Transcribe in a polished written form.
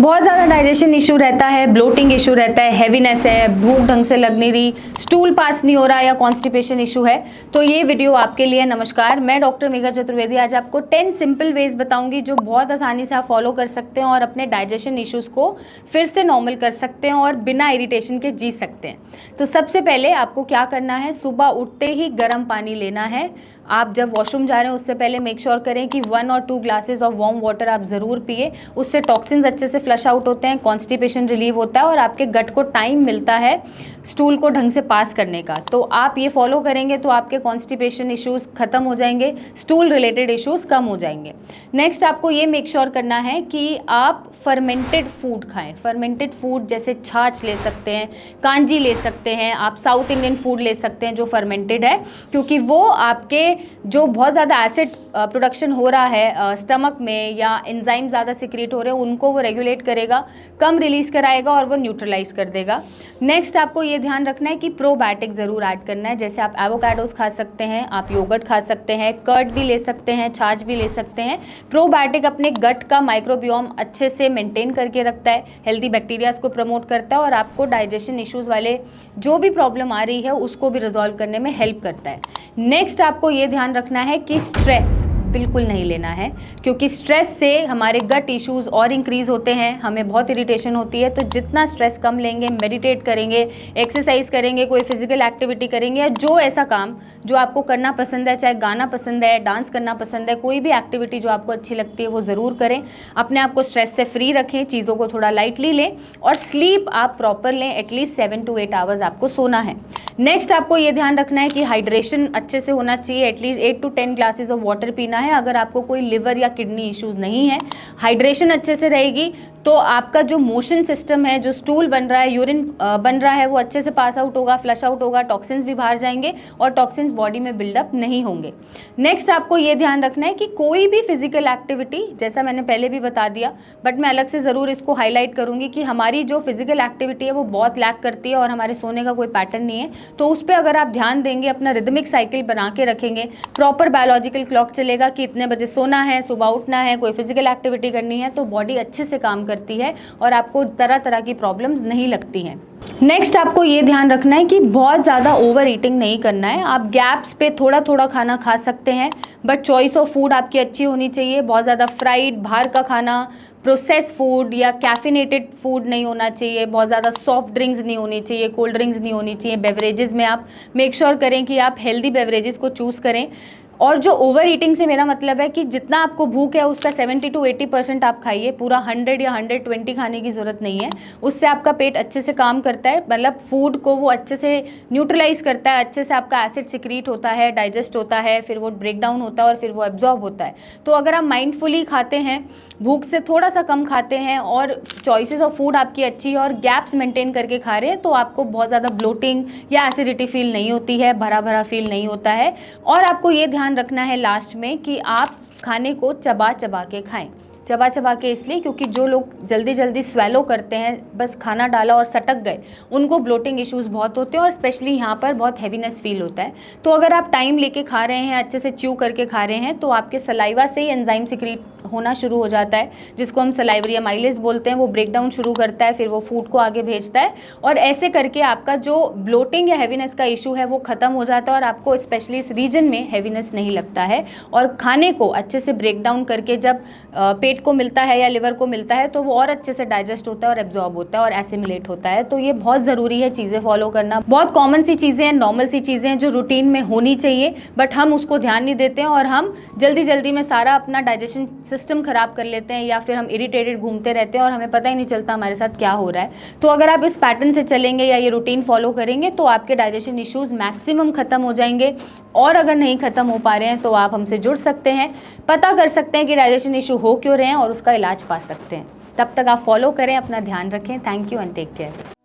बहुत ज़्यादा digestion issue रहता है, ब्लोटिंग इशू रहता है, हैवीनेस है, भूख ढंग से लग नहीं रही, स्टूल पास नहीं हो रहा या कॉन्स्टिपेशन इशू है, तो ये वीडियो आपके लिए। नमस्कार, मैं डॉक्टर मेघा चतुर्वेदी आज आपको 10 सिंपल वेज बताऊंगी जो बहुत आसानी से आप फॉलो कर सकते हैं और अपने डाइजेशन इश्यूज़ को फिर से नॉर्मल कर सकते हैं और बिना इरिटेशन के जी सकते हैं। तो सबसे पहले आपको क्या करना है, सुबह उठते ही गर्म पानी लेना है। आप जब वॉशरूम जा रहे हैं उससे पहले मेक श्योर करें कि 1 और 2 ग्लासेस ऑफ वार्म वाटर आप ज़रूर पिए। उससे टॉक्सिन्स अच्छे से फ्लश आउट होते हैं, कॉन्स्टिपेशन रिलीव होता है और आपके गट को टाइम मिलता है स्टूल को ढंग से पास करने का। तो आप ये फॉलो करेंगे तो आपके कॉन्स्टिपेशन इश्यूज़ ख़त्म हो जाएंगे, स्टूल रिलेटेड इश्यूज़ कम हो जाएंगे। नेक्स्ट आपको ये मेक श्योर करना है कि आप फर्मेंटेड फूड खाएं। फर्मेंटेड फूड जैसे छाछ ले सकते हैं, कांजी ले सकते हैं, आप साउथ इंडियन फूड ले सकते हैं जो फर्मेंटेड है, क्योंकि वो आपके जो बहुत ज़्यादा एसिड प्रोडक्शन हो रहा है स्टमक में या एंजाइम ज़्यादा सिक्रीट हो रहे हैं उनको वो रेगुलेट करेगा, कम रिलीज़ कराएगा और वो न्यूट्रलाइज कर देगा। नेक्स्ट आपको ये ध्यान रखना है कि प्रोबायोटिक ज़रूर ऐड करना है। जैसे आप एवोकाडोस खा सकते हैं, आप योगर्ट खा सकते हैं, कर्ड भी ले सकते हैं, छाछ भी ले सकते हैं। प्रोबायोटिक अपने गट का माइक्रोबियोम अच्छे से मेंटेन करके रखता है, हेल्दी बैक्टीरियाज को प्रमोट करता है और आपको डाइजेशन इश्यूज़ वाले जो भी प्रॉब्लम आ रही है उसको भी रिजॉल्व करने में हेल्प करता है। नेक्स्ट आपको ये ध्यान रखना है कि स्ट्रेस बिल्कुल नहीं लेना है, क्योंकि स्ट्रेस से हमारे गट इश्यूज़ और इंक्रीज़ होते हैं, हमें बहुत इरिटेशन होती है। तो जितना स्ट्रेस कम लेंगे, मेडिटेट करेंगे, एक्सरसाइज करेंगे, कोई फिजिकल एक्टिविटी करेंगे या जो ऐसा काम जो आपको करना पसंद है, चाहे गाना पसंद है, डांस करना पसंद है, कोई भी एक्टिविटी जो आपको अच्छी लगती है वो ज़रूर करें। अपने आप को स्ट्रेस से फ्री रखें, चीज़ों को थोड़ा लाइटली लें और स्लीप आप प्रॉपर लें, एटलीस्ट 7 to 8 आवर्स आपको सोना है। नेक्स्ट आपको ये ध्यान रखना है कि हाइड्रेशन अच्छे से होना चाहिए, at least 8 to 10 glasses of water पीना है। अगर आपको कोई लिवर या किडनी इश्यूज़ नहीं है, हाइड्रेशन अच्छे से रहेगी तो आपका जो मोशन सिस्टम है, जो स्टूल बन रहा है, यूरिन बन रहा है, वो अच्छे से पास आउट होगा, फ्लश आउट होगा, टॉक्सिन्स भी बाहर जाएंगे और टॉक्सिन्स बॉडी में बिल्डअप नहीं होंगे। नेक्स्ट आपको ये ध्यान रखना है कि कोई भी फिजिकल एक्टिविटी, जैसा मैंने पहले भी बता दिया बट मैं अलग से ज़रूर इसको हाईलाइट करूँगी कि हमारी जो फिजिकल एक्टिविटी है वो बहुत लैक करती है और हमारे सोने का कोई पैटर्न नहीं है। तो उस पर अगर आप ध्यान देंगे, अपना रिदमिक साइकिल बना के रखेंगे, प्रॉपर बायोलॉजिकल क्लॉक चलेगा कि इतने बजे सोना है, सुबह उठना है, कोई फिजिकल एक्टिविटी करनी है, तो बॉडी अच्छे से काम करती है और आपको तरह तरह की प्रॉब्लम्स नहीं लगती हैं। नेक्स्ट आपको ये ध्यान रखना है कि बहुत ज़्यादा ओवर ईटिंग नहीं करना है। आप गैप्स पे थोड़ा थोड़ा खाना खा सकते हैं, बट चॉइस ऑफ फूड आपकी अच्छी होनी चाहिए। बहुत ज़्यादा फ्राइड बाहर का खाना, प्रोसेस फूड या कैफिनेटेड फूड नहीं होना चाहिए। बहुत ज़्यादा सॉफ्ट ड्रिंक्स नहीं होनी चाहिए, कोल्ड ड्रिंक्स नहीं होनी चाहिए। बेवरेजेस में आप मेक श्योर करें कि आप हेल्दी बेवरेजेस को चूज़ करें। और जो ओवर ईटिंग से मेरा मतलब है कि जितना आपको भूख है उसका 70 to 80% आप खाइए, पूरा 100 या 120 खाने की ज़रूरत नहीं है। उससे आपका पेट अच्छे से काम करता है, मतलब फूड को वो अच्छे से न्यूट्रलाइज करता है, अच्छे से आपका एसिड सिक्रीट होता है, डाइजेस्ट होता है, फिर वो ब्रेक डाउन होता है और फिर वो एब्जॉर्ब होता है। तो अगर आप माइंडफुली खाते हैं, भूख से थोड़ा सा कम खाते हैं और चॉइसेस ऑफ फूड आपकी अच्छी है और गैप्स मेंटेन करके खा रहे हैं, तो आपको बहुत ज़्यादा ब्लोटिंग या एसिडिटी फील नहीं होती है, भरा भरा फील नहीं होता है। और आपको ये ध्यान रखना है लास्ट में कि आप खाने को चबा चबा के खाएं। चबा चबा के इसलिए क्योंकि जो लोग जल्दी जल्दी स्वेलो करते हैं, बस खाना डाला और सटक गए, उनको ब्लोटिंग इश्यूज़ बहुत होते हैं और स्पेशली यहाँ पर बहुत हैवीनेस फील होता है। तो अगर आप टाइम लेके खा रहे हैं, अच्छे से च्यू करके खा रहे हैं, तो आपके सलाइवा से ही एंजाइम सिक्रीट होना शुरू हो जाता है, जिसको हम सलाइवरी अमाइलेज बोलते हैं। वो ब्रेक डाउन शुरू करता है, फिर वो फूड को आगे भेजता है और ऐसे करके आपका जो ब्लोटिंग या हैवीनेस का इशू है वो ख़त्म हो जाता है और आपको स्पेशली इस रीजन में हैवीनेस नहीं लगता है। और खाने को अच्छे से ब्रेक डाउन करके जब पेट को मिलता है या लिवर को मिलता है तो वो और अच्छे से डाइजेस्ट होता है और एब्जॉर्ब होता है और एसिमिलेट होता है। तो ये बहुत ज़रूरी है चीज़ें फॉलो करना। बहुत कॉमन सी चीज़ें हैं, नॉर्मल सी चीज़ें हैं जो रूटीन में होनी चाहिए, बट हम उसको ध्यान नहीं देते हैं और हम जल्दी जल्दी में सारा अपना डाइजेशन सिस्टम ख़राब कर लेते हैं या फिर हम इरिटेटेड घूमते रहते हैं और हमें पता ही नहीं चलता हमारे साथ क्या हो रहा है। तो अगर आप इस पैटर्न से चलेंगे या ये रूटीन फॉलो करेंगे तो आपके डाइजेशन इश्यूज़ मैक्सिमम ख़त्म हो जाएंगे। और अगर नहीं ख़त्म हो पा रहे हैं तो आप हमसे जुड़ सकते हैं, पता कर सकते हैं कि डाइजेशन इशू हो क्यों रहे हैं और उसका इलाज पा सकते हैं। तब तक आप फॉलो करें, अपना ध्यान रखें। Thank you and take care.